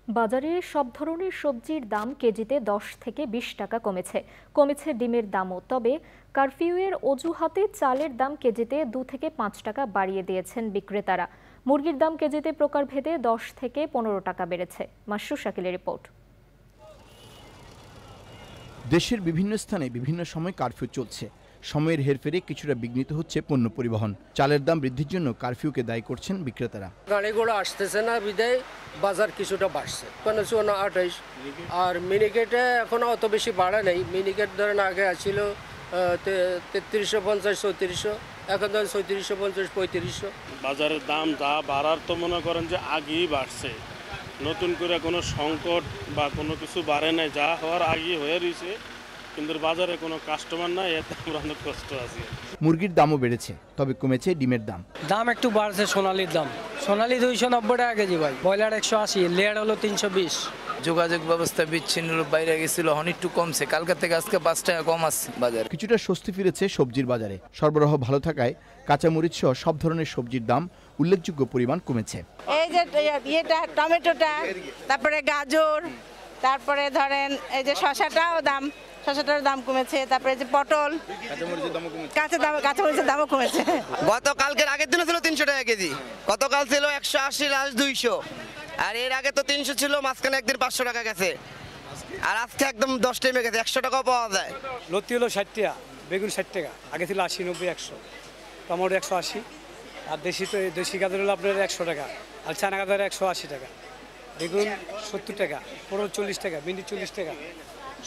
বাজারে সব ধরনের সবজির দাম কেজিতে 10 থেকে 20 টাকা কমেছে ডিমের দামও। তবে কারফিউয়ের অজুহাতে চালের দাম কেজিতে 2 থেকে 5 টাকা বাড়িয়ে দিয়েছেন বিক্রেতারা। মুরগির দাম কেজিতে প্রকারভেদে 10 থেকে 15 টাকা বেড়েছে। মাসরুর শাকিলের রিপোর্ট। দেশের বিভিন্ন স্থানে বিভিন্ন সময় কারফিউ চলছে। সময়ের হেরফেরে কিছুটা বিঘ্নিত হচ্ছে পণ্য পরিবহন। চালের দাম বৃদ্ধির জন্য কারফিউকে দায়ী করছেন বিক্রেতারা। গাড়িগুলো আসতেছে না বিদায় বাজার কিছুটা বাড়ছে, 28 আর মিনিকেটে এখনো অত বেশি বাড়া নেই। মিনিকেট ধরেন আগে ছিল 3350 3400, এখন ধরেন 3650 3500। বাজারের দাম যা বাড়ার তো মনে করেন যে আগেই বাড়ছে, নতুন করে কোনো সংকট বা কোনো কিছু বাড়ে নাই, যা হওয়ার আগেই হয়ে রয়েছে, কিন্তু বাজারে কোনো কাস্টমার নাই, এতে আমরা অনেক কষ্ট আছি। মুরগির দামও বেড়েছে, তবে কমেছে ডিমের দাম একটু বাড়ছে। সোনালির দাম 290 টাকা কেজি ভাই, ব্রয়লার 180, লেয়ার হলো 320। যোগাযোগ ব্যবস্থা বিচ্ছিন্ন বাইরে গেছিল, একটু কমছে, কালকে থেকে আজকে 5 টাকা কম আছে বাজারে। কিছুটা স্বস্তি ফিরেছে সবজির বাজারে। সরবরাহ ভালো থাকায় কাঁচামরিচ সহ সব ধরনের সবজির দাম উল্লেখযোগ্য পরিমাণ কমেছে। এই যে টমেটোটা, তারপরে গাজর, তারপরে ধরেন এই যে শসাটার দাম কমেছে। তারপরে যে পটল, কাঁচামরিচের দামও কমেছে। গতকালকের আগের দিনও ছিল 300 টাকা কেজি, গতকাল ছিল 180, লাস্ট 200, আর এর আগে তো 300 ছিল, মাঝখানে একদিন 500 টাকা গেছে, আর আজকে একদম 10 টাইমে গেছে, 100 টাকাও পাওয়া যায়। লতি হলো 60 টাকা, বেগুন 60 টাকা, আগে ছিল 80, 90, 100, টমেটো 180, আর দেশি গাজর হলো আপনার 100 টাকা, আর চায়না গাজর 180 টাকা, বেগুন 70 টাকা, পটল 40 টাকা, ভেন্ডি 40 টাকা,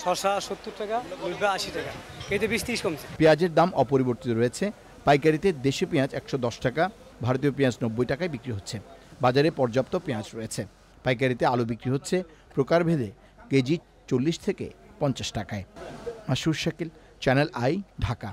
শসা 70 টাকা, মুরগি 80 টাকা, এতে 20-30 কমছে। পেঁয়াজের দাম অপরিবর্তিত রয়েছে। পাইকারিতে দেশি পেঁয়াজ 110 টাকা, ভারতীয় পেঁয়াজ 90 টাকায় বিক্রি হচ্ছে। বাজারে পর্যাপ্ত পেঁয়াজ রয়েছে। পাইকারিতে আলু বিক্রি হচ্ছে প্রকারভেদে কেজি 40 থেকে 50 টাকায়। Masrur Shakil, channel I, Dhaka.